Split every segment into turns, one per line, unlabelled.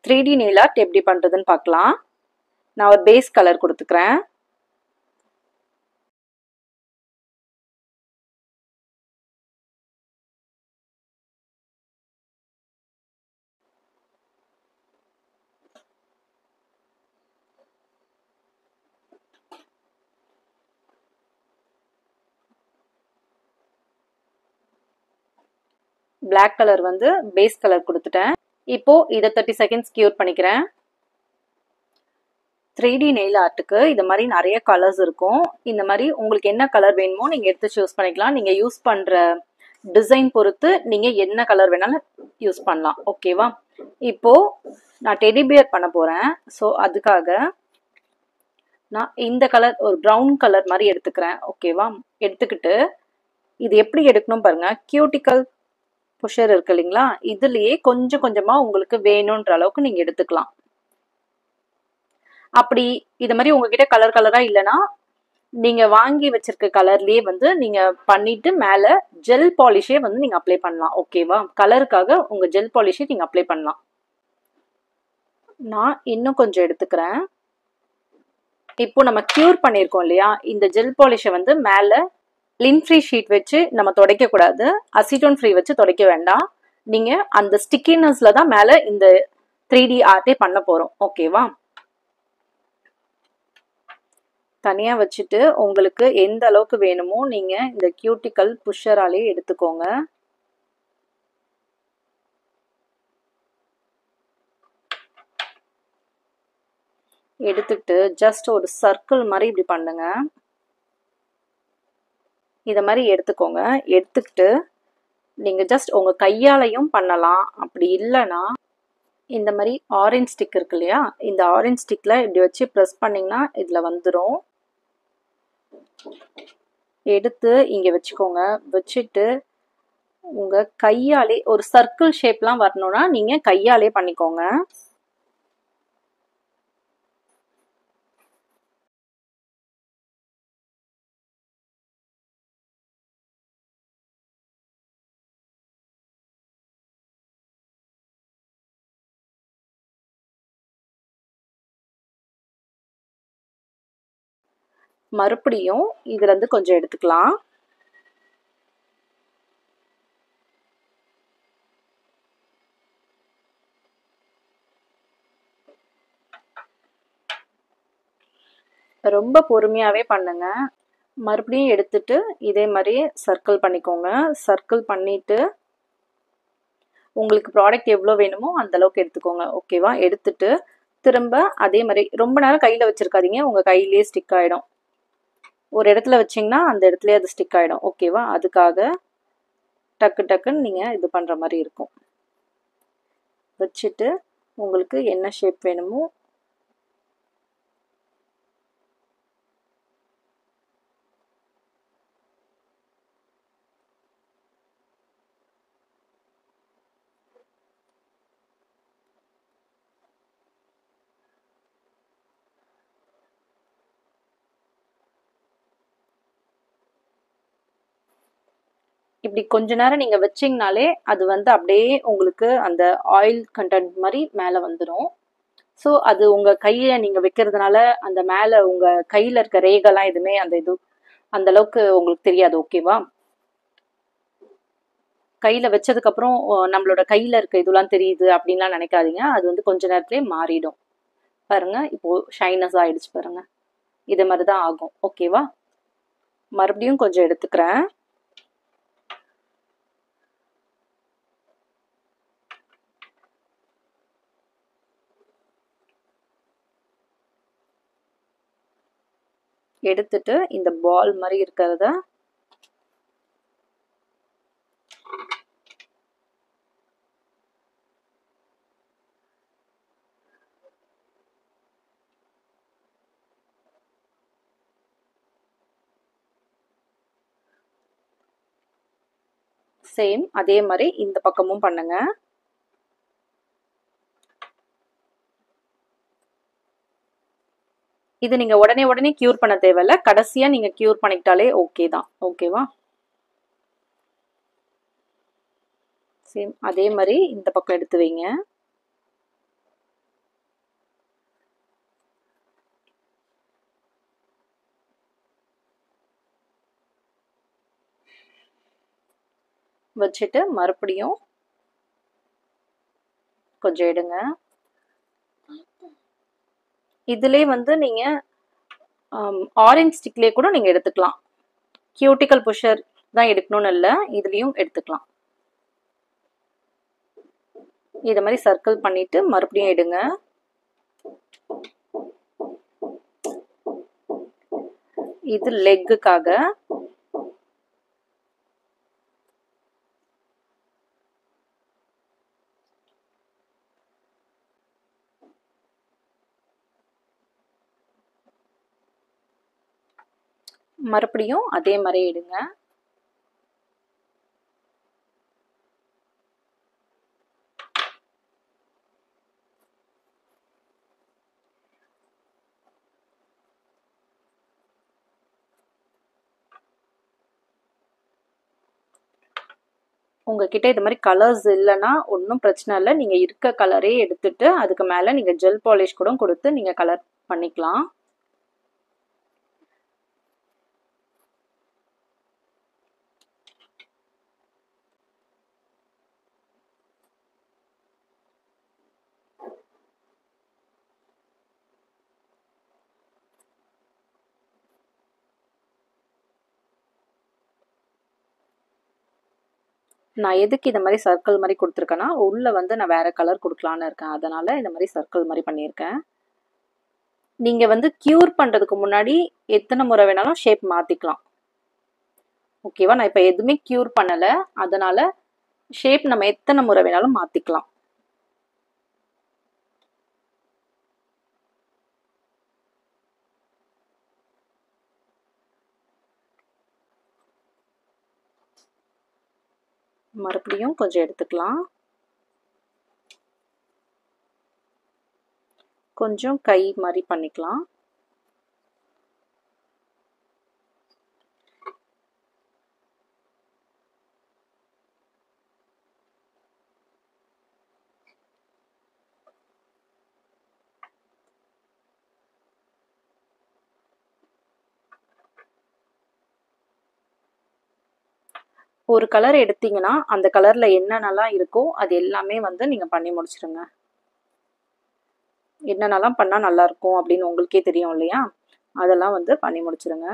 3D nail art எப்படி பண்றதுன்னு பார்க்கலாம். நான் ஒரு பேஸ் கலர் கொடுத்துக்கிறேன். Black கலர் வந்து பேஸ் கலர் கொடுத்துட்டேன். இப்போ இதை 30 செகண்ட்ஸ் கியூர் பண்ணிக்கிறேன். 3D நெயில் ஆர்ட்டுக்கு இது மாதிரி நிறைய கலர்ஸ் இருக்கும். இந்த மாதிரி உங்களுக்கு என்ன கலர் வேணுமோ நீங்க எடுத்து சூஸ் பண்ணிக்கலாம். நீங்க யூஸ் பண்ற டிசைன் பொறுத்து நீங்க என்ன கலர் வேணாலும் யூஸ் பண்ணலாம். ஓகேவா? இப்போ நான் டெடி பியர் பண்ண போறேன். ஸோ அதுக்காக நான் இந்த கலர் ஒரு ப்ரௌன் கலர் மாதிரி எடுத்துக்கிறேன். ஓகேவா? எடுத்துக்கிட்டு இது எப்படி எடுக்கணும் பாருங்க. கியூட்டிக்கல் புஷர் இருக்கு இல்லைங்களா, இதுலயே கொஞ்சம் கொஞ்சமா உங்களுக்கு வேணும்ன்ற அளவுக்கு நீங்க எடுத்துக்கலாம். அப்படி இது மாதிரி உங்ககிட்ட கலர் கலரா இல்லைன்னா நீங்க வாங்கி வச்சிருக்க கலர்லயே வந்து நீங்க பண்ணிட்டு மேல ஜெல் பாலிஷே வந்து நீங்க அப்ளை பண்ணலாம். ஓகேவா? கலருக்காக உங்க ஜெல் பாலிஷே நீங்க அப்ளை பண்ணலாம். நான் இன்னும் கொஞ்சம் எடுத்துக்கிறேன். இப்போ நம்ம கியூர் பண்ணியிருக்கோம் இல்லையா, இந்த ஜெல் பாலிஷை வந்து மேல லின் ஃப்ரீ ஷீட் வச்சு நம்ம துடைக்க கூடாது, அசிட்டோன் ஃப்ரீ வச்சு துடைக்க வேண்டாம். நீங்க அந்த ஸ்டிக்கினஸ்ல தான் மேல இந்த 3D ஆர்ட்டே பண்ண போறோம். ஓகேவா? தனியா வச்சுட்டு உங்களுக்கு எந்த அளவுக்கு வேணுமோ நீங்க இந்த கியூட்டிக்கல் புஷராலே எடுத்துக்கோங்க. எடுத்துட்டு ஜஸ்ட் ஒரு சர்க்கிள் மாதிரி இப்படி பண்ணுங்க. இத மாதிரி எடுத்துக்கோங்க. எடுத்துக்கிட்டு நீங்க ஜஸ்ட் உங்க கையாலையும் பண்ணலாம். அப்படி இல்லைன்னா இந்த மாதிரி ஆரஞ்சு ஸ்டிக் இருக்கு இல்லையா, இந்த ஆரஞ்சு ஸ்டிக்ல இப்படி வச்சு ப்ரெஸ் பண்ணீங்கன்னா இதுல வந்துடும். எடுத்து இங்க வச்சுக்கோங்க. வச்சுட்டு உங்க கையாலே ஒரு சர்க்கிள் ஷேப்லாம் வரணும்னா நீங்க கையாலே பண்ணிக்கோங்க. மறுபடியும் இதுல இருந்து கொஞ்சம் எடுத்துக்கலாம். ரொம்ப பொறுமையாவே பண்ணுங்க. மறுபடியும் எடுத்துட்டு இதே மாதிரி சர்க்கிள் பண்ணிக்கோங்க. சர்க்கிள் பண்ணிட்டு உங்களுக்கு ப்ராடக்ட் எவ்வளோ வேணுமோ அந்த அளவுக்கு எடுத்துக்கோங்க. ஓகேவா? எடுத்துட்டு திரும்ப அதே மாதிரி ரொம்ப நேரம் கையில வச்சிருக்காதீங்க, உங்க கையிலேயே ஸ்டிக் ஆயிடும். ஒரு இடத்துல வச்சிங்கன்னா அந்த இடத்துலயே அது ஸ்டிக் ஆயிடும். ஓகேவா? அதுக்காக டக்கு டக்குன்னு நீங்க இது பண்ற மாதிரி இருக்கும். வச்சுட்டு உங்களுக்கு என்ன ஷேப் வேணுமோ இப்படி கொஞ்ச நேரம் நீங்க வச்சிங்கனாலே அது வந்து அப்படியே உங்களுக்கு அந்த ஆயில் கண்டென்ட் மாதிரி மேல வந்துடும். ஸோ அது உங்க கையை நீங்க வைக்கிறதுனால அந்த மேல உங்க கையில இருக்க ரேகெல்லாம் எதுவுமே அந்த இது அந்த அளவுக்கு உங்களுக்கு தெரியாது. ஓகேவா? கையில வச்சதுக்கு அப்புறம் நம்மளோட கையில இருக்க இதெல்லாம் தெரியுது அப்படின்லாம் நினைக்காதீங்க. அது வந்து கொஞ்ச நேரத்திலே மாறிடும். பாருங்க, இப்போ ஷைனஸ் ஆயிடுச்சு பாருங்க. இது மாதிரிதான் ஆகும். ஓகேவா? மறுபடியும் கொஞ்சம் எடுத்துக்கிறேன். எடுத்துட்டு இந்த பால் மாதிரி இருக்கிறத சேம் அதே மாதிரி இந்த பக்கமும் பண்ணுங்க. இது நீங்க உடனே உடனே கியூர் பண்ண தேவையில்ல, கடைசியா நீங்க கியூர் பண்ணிக்கிட்டாலே ஓகே தான். ஓகேவா? சேம் அதே மாதிரி இந்த பக்கம் எடுத்து வைங்க. வச்சுட்டு மறுபடியும் கொஞ்சம் எடுங்க. இதுலேயே வந்து நீங்கள் ஆரஞ்ச் ஸ்டிக்லேயே கூட நீங்கள் எடுத்துக்கலாம். கியூட்டிக்கல் புஷர் தான் எடுக்கணும்னு இல்லை, இதுலேயும் எடுத்துக்கலாம். இதை மாதிரி சர்க்கிள் பண்ணிட்டு மறுபடியும் எடுங்க. இது லெக்குக்காக. மறுபடியும் அதே மாதிரி எடுங்க. உங்ககிட்ட இது மாதிரி கலர்ஸ் இல்லைன்னா ஒன்றும் பிரச்சனை இல்லை, நீங்கள் இருக்க கலரே எடுத்துட்டு அதுக்கு மேலே நீங்கள் ஜெல் பாலிஷ் கூட கொடுத்து நீங்கள் கலர் பண்ணிக்கலாம். நான் எதுக்கு இந்த மாதிரி சர்க்கிள் மாதிரி கொடுத்துருக்கேன்னா, உள்ளே வந்து நான் வேறு கலர் கொடுக்கலான்னு இருக்கேன், அதனால் இந்த மாதிரி சர்க்கிள் மாதிரி பண்ணியிருக்கேன். நீங்கள் வந்து க்யூர் பண்ணுறதுக்கு முன்னாடி எத்தனை முறை வேணாலும் ஷேப் மாற்றிக்கலாம். ஓகேவா? நான் இப்போ எதுவுமே க்யூர் பண்ணலை, அதனால் ஷேப் நம்ம எத்தனை முறை வேணாலும் மாற்றிக்கலாம். மறுபடியும் கொஞ்சம் எடுத்துக்கலாம். கொஞ்சம் கை மாதிரி பண்ணிக்கலாம். ஒரு கலர் எடுத்தீங்கன்னா அந்த கலர்ல என்னென்னலாம் இருக்கோ அது எல்லாமே வந்து நீங்க பண்ணி முடிச்சிருங்க. என்னென்னலாம் பண்ணா நல்லா இருக்கும் அப்படின்னு உங்களுக்கே தெரியும் இல்லையா, அதெல்லாம் வந்து பண்ணி முடிச்சிருங்க.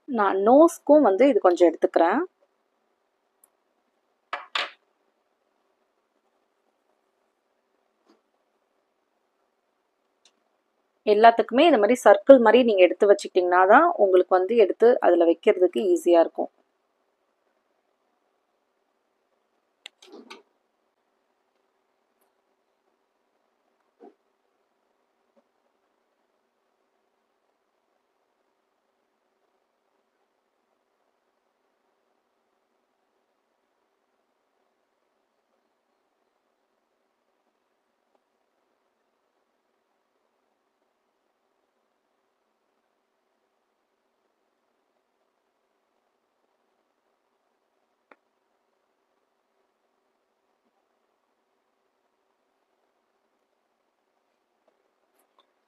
நான் நோஸ்க்கும் வந்து இது கொஞ்சம் எடுத்துக்கிறேன். எல்லாத்துக்குமே இந்த மாதிரி சர்க்கிள் மாதிரி நீங்கள் எடுத்து வச்சுக்கிட்டிங்கன்னா தான் உங்களுக்கு வந்து எடுத்து அதில் வைக்கிறதுக்கு ஈஸியாக இருக்கும்.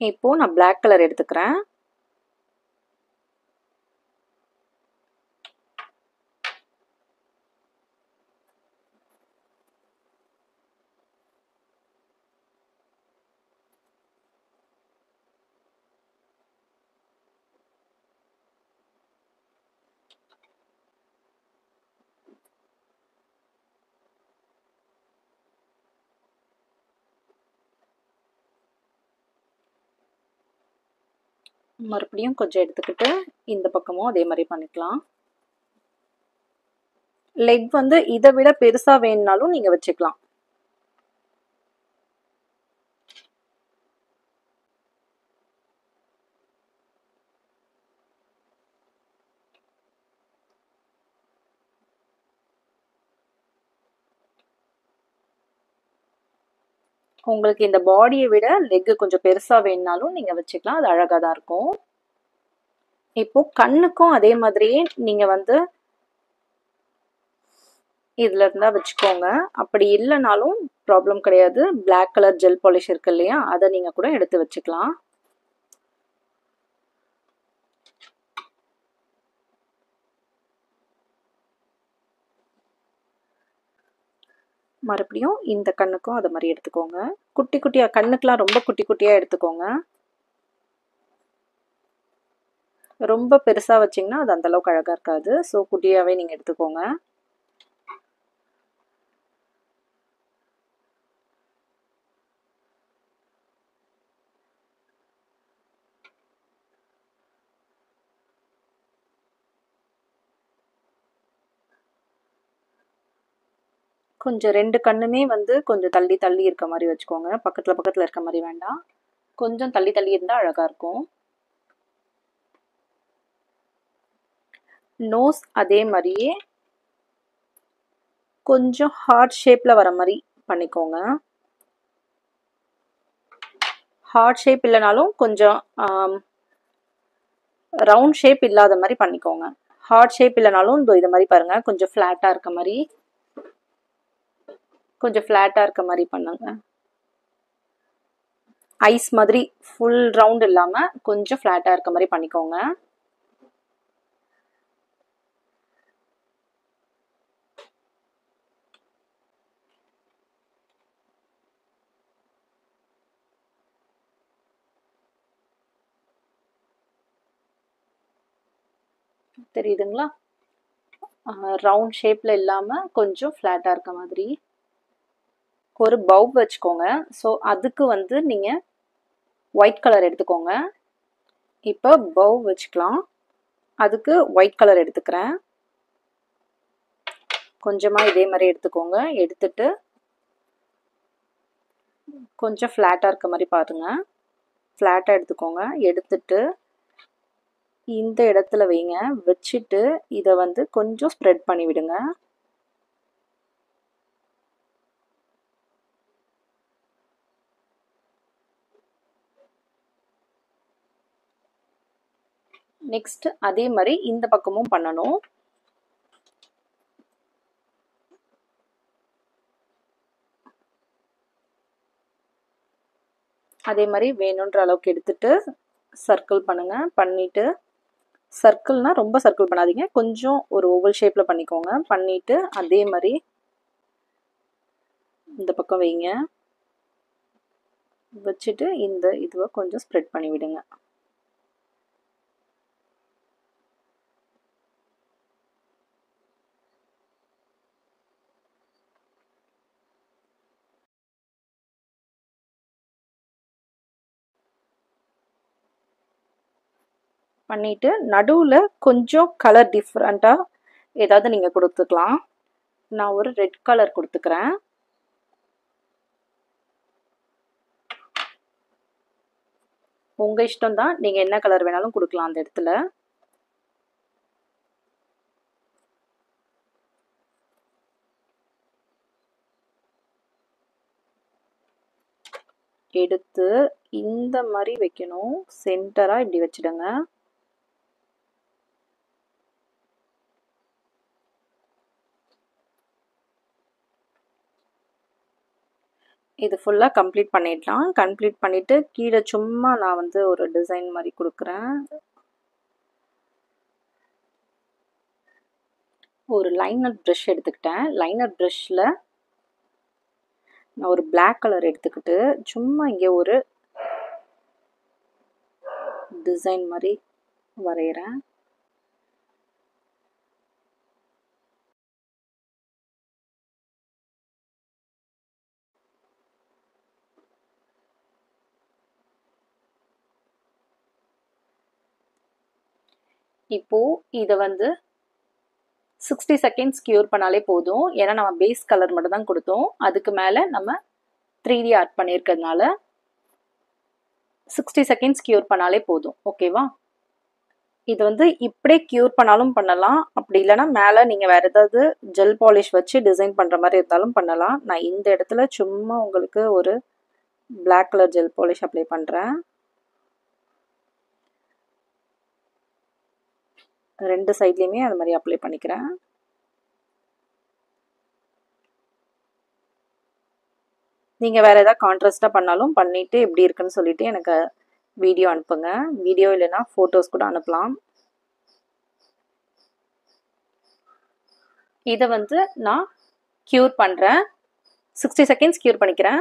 இப்போ நான் பிளாக் கலர் எடுத்துக்கிறேன். மறுபடியும் கொஞ்சம் எடுத்துக்கிட்டு இந்த பக்கமும் அதே மாதிரி பண்ணிக்கலாம். லெக் வந்து இதை விட பெருசா வேணும்னாலும் நீங்க வச்சுக்கலாம். உங்களுக்கு இந்த பாடியை விட லெக் கொஞ்சம் பெருசா வேணும்னாலும் நீங்க வச்சுக்கலாம், அது அழகா தான் இருக்கும். இப்போ கண்ணுக்கும் அதே மாதிரியே நீங்க வந்து இதில் இருந்தால் வச்சுக்கோங்க. அப்படி இல்லைனாலும் ப்ராப்ளம் கிடையாது. பிளாக் கலர் ஜெல் பாலிஷ் இருக்கு இல்லையா, அதை நீங்கள் கூட எடுத்து வச்சுக்கலாம். மறுபடியும் இந்த கண்ணுக்கும் அதை மாதிரி எடுத்துக்கோங்க. குட்டி குட்டியாக, கண்ணுக்கெலாம் ரொம்ப குட்டி குட்டியாக எடுத்துக்கோங்க. ரொம்ப பெருசாக வச்சிங்கன்னா அது அந்தளவுக்கு அழகாக இருக்காது. ஸோ குட்டியாகவே நீங்கள் எடுத்துக்கோங்க. கொஞ்சம் 2 கண்ணுமே வந்து கொஞ்சம் தள்ளி தள்ளி இருக்க மாதிரி வச்சுக்கோங்க. பக்கத்தில் பக்கத்தில் இருக்க மாதிரி வேண்டாம். கொஞ்சம் தள்ளி தள்ளி இருந்தால் அழகாக இருக்கும். நோஸ் அதே மாதிரியே கொஞ்சம் ஹார்ட் ஷேப்பில் வர மாதிரி பண்ணிக்கோங்க. ஹார்ட் ஷேப் இல்லைனாலும் கொஞ்சம் ரவுண்ட் ஷேப் இல்லாத மாதிரி பண்ணிக்கோங்க. ஹார்ட் ஷேப் இல்லைனாலும் இது மாதிரி பாருங்கள், கொஞ்சம் ஃப்ளாட்டாக இருக்க மாதிரி, கொஞ்சம் ஃப்ளாட்டாக இருக்க மாதிரி பண்ணுங்க. ஐஸ் மாதிரி ஃபுல் ரவுண்ட் இல்லாமல் கொஞ்சம் ஃப்ளாட்டாக இருக்க மாதிரி பண்ணிக்கோங்க. தெரியுதுங்களா? ரவுண்ட் ஷேப்பில் இல்லாமல் கொஞ்சம் ஃப்ளாட்டாக இருக்க மாதிரி ஒரு பவ் வச்சுக்கோங்க. ஸோ அதுக்கு வந்து நீங்கள் ஒயிட் கலர் எடுத்துக்கோங்க. இப்போ பவ் வச்சுக்கலாம். அதுக்கு ஒயிட் கலர் எடுத்துக்கிறேன். கொஞ்சமாக இதே மாதிரி எடுத்துக்கோங்க. எடுத்துட்டு கொஞ்சம் ஃப்ளாட்டாக இருக்க மாதிரி பாருங்க. ஃப்ளாட்டாக எடுத்துக்கோங்க. எடுத்துட்டு இந்த இடத்துல வைங்க. வச்சுட்டு இதை வந்து கொஞ்சம் ஸ்ப்ரெட் பண்ணி விடுங்க. நெக்ஸ்ட் அதே மாதிரி இந்த பக்கமும் பண்ணணும். அதே மாதிரி வேணுன்ற அளவுக்கு எடுத்துட்டு சர்க்கிள் பண்ணுங்க. பண்ணிட்டு சர்க்கிள்னா ரொம்ப சர்க்கிள் பண்ணாதீங்க, கொஞ்சம் ஒரு ஓவல் ஷேப்ல பண்ணிக்கோங்க. பண்ணிட்டு அதே மாதிரி இந்த பக்கம் வைங்க. வச்சுட்டு இந்த இதுவை கொஞ்சம் ஸ்ப்ரெட் பண்ணி விடுங்க. பண்ணிட்டு நடுவில் கொஞ்சம் கலர் டிஃப்ரெண்ட்டாக ஏதாவது நீங்கள் கொடுத்துக்கலாம். நான் ஒரு ரெட் கலர் கொடுத்துக்கிறேன். உங்கள் இஷ்டம் தான், நீங்கள் என்ன கலர் வேணாலும் கொடுக்கலாம் அந்த இடத்துல. எடுத்து இந்த மாதிரி வைக்கணும். சென்டராக இப்படி வச்சிடுங்க. இது ஃபுல்லாக கம்ப்ளீட் பண்ணிடலாம். கம்ப்ளீட் பண்ணிவிட்டு கீழே சும்மா நான் வந்து ஒரு டிசைன் மாதிரி கொடுக்குறேன். ஒரு லைனர் ப்ரஷ் எடுத்துக்கிட்டேன். லைனர் ப்ரஷ்ஷில் நான் ஒரு பிளாக் கலர் எடுத்துக்கிட்டு சும்மா இங்கே ஒரு டிசைன் மாதிரி வரைகிறேன். இப்போது இதை வந்து 60 செகண்ட்ஸ் க்யூர் பண்ணாலே போதும். ஏன்னா நம்ம பேஸ் கலர் மட்டும் தான் கொடுத்தோம். அதுக்கு மேலே நம்ம 3D ஆர்ட் பண்ணியிருக்கிறதுனால 60 செகண்ட்ஸ் க்யூர் பண்ணாலே போதும். ஓகேவா? இது வந்து இப்படியே க்யூர் பண்ணாலும் பண்ணலாம். அப்படி இல்லைனா மேலே நீங்கள் வேறு ஏதாவது ஜெல் பாலிஷ் வச்சு டிசைன் பண்ணுற மாதிரி இருந்தாலும் பண்ணலாம். நான் இந்த இடத்துல சும்மா உங்களுக்கு ஒரு black colour gel polish apply பண்ணுறேன். 2 சைட்லேயுமே அது மாதிரி அப்ளை பண்ணிக்கிறேன். நீங்கள் வேறு ஏதாவது கான்ட்ராஸ்டாக பண்ணாலும் பண்ணிவிட்டு எப்படி இருக்குன்னு சொல்லிட்டு எனக்கு வீடியோ அனுப்புங்க. வீடியோ இல்லைன்னா ஃபோட்டோஸ் கூட அனுப்பலாம். இதை வந்து நான் க்யூர் பண்ணுறேன். 60 செகண்ட்ஸ் க்யூர் பண்ணிக்கிறேன்.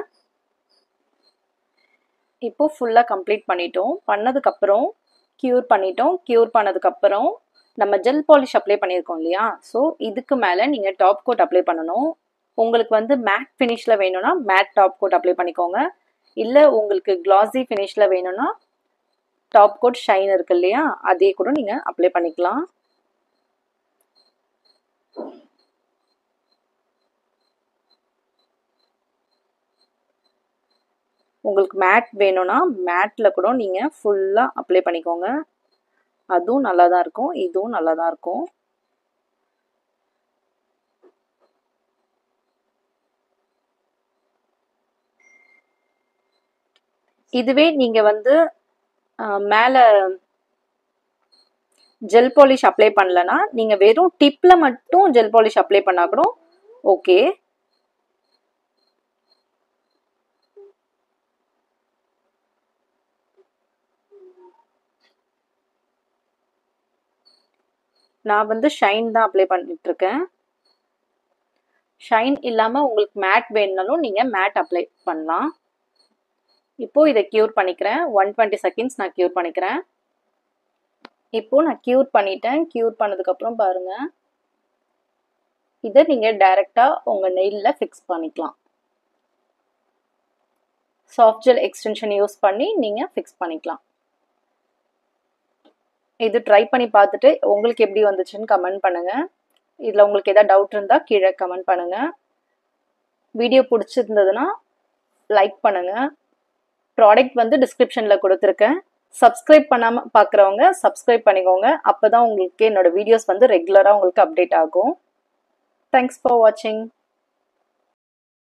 இப்போ ஃபுல்லாக கம்ப்ளீட் பண்ணிட்டோம். பண்ணதுக்கப்புறம் க்யூர் பண்ணிட்டோம். க்யூர் பண்ணதுக்கப்புறம் நம்ம ஜெல் பாலிஷ் அப்ளை பண்ணியிருக்கோம் இல்லையா? ஸோ இதுக்கு மேலே நீங்கள் டாப் கோட் அப்ளை பண்ணணும். உங்களுக்கு வந்து மேட் ஃபினிஷில் வேணும்னா மேட் டாப் கோட் அப்ளை பண்ணிக்கோங்க. இல்லை உங்களுக்கு கிளாஸி ஃபினிஷில் வேணும்னா டாப் கோட் ஷைன் இருக்கு இல்லையா, அதே கூட நீங்கள் அப்ளை பண்ணிக்கலாம். உங்களுக்கு மேட் வேணும்னா மேட்டில் கூட நீங்கள் ஃபுல்லாக அப்ளை பண்ணிக்கோங்க. அதுவும் நல்லா தான் இருக்கும், இதுவும் நல்லா தான் இருக்கும். இதுவே நீங்கள் வந்து மேலே ஜெல் பாலிஷ் அப்ளை பண்ணலன்னா நீங்கள் வெறும் டிப்பில் மட்டும் ஜெல் பாலிஷ் அப்ளை பண்ணால் கூட ஓகே. நான் வந்து ஷைன் தான் அப்ளை பண்ணிட்டு இருக்கேன். ஷைன் இல்லாமல் உங்களுக்கு மேட் வேணுனாலும் நீங்கள் மேட் அப்ளை பண்ணலாம். இப்போது இதை க்யூர் பண்ணிக்கிறேன். 120 செகண்ட்ஸ் நான் க்யூர் பண்ணிக்கிறேன். இப்போது நான் க்யூர் பண்ணிட்டேன். க்யூர் பண்ணதுக்கப்புறம் பாருங்கள், இதை நீங்கள் டைரெக்டாக உங்கள் நெயிலில் ஃபிக்ஸ் பண்ணிக்கலாம். சாஃப்ட் ஜெல் எக்ஸ்டென்ஷன் யூஸ் பண்ணி நீங்கள் ஃபிக்ஸ் பண்ணிக்கலாம். இது ட்ரை பண்ணி பார்த்துட்டு உங்களுக்கு எப்படி வந்துச்சுன்னு கமெண்ட் பண்ணுங்கள். இதில் உங்களுக்கு எதாவது டவுட் இருந்தால் கீழே கமெண்ட் பண்ணுங்கள். வீடியோ பிடிச்சிருந்ததுன்னா லைக் பண்ணுங்கள். ப்ராடக்ட் வந்து டிஸ்கிரிப்ஷனில் கொடுத்துருக்கேன். சப்ஸ்கிரைப் பண்ணாமல் பார்க்குறவங்க சப்ஸ்கிரைப் பண்ணிக்கோங்க. அப்போ தான் உங்களுக்கு என்னோடய வீடியோஸ் வந்து ரெகுலராக உங்களுக்கு அப்டேட் ஆகும். தேங்க்ஸ் ஃபார் வாட்சிங்.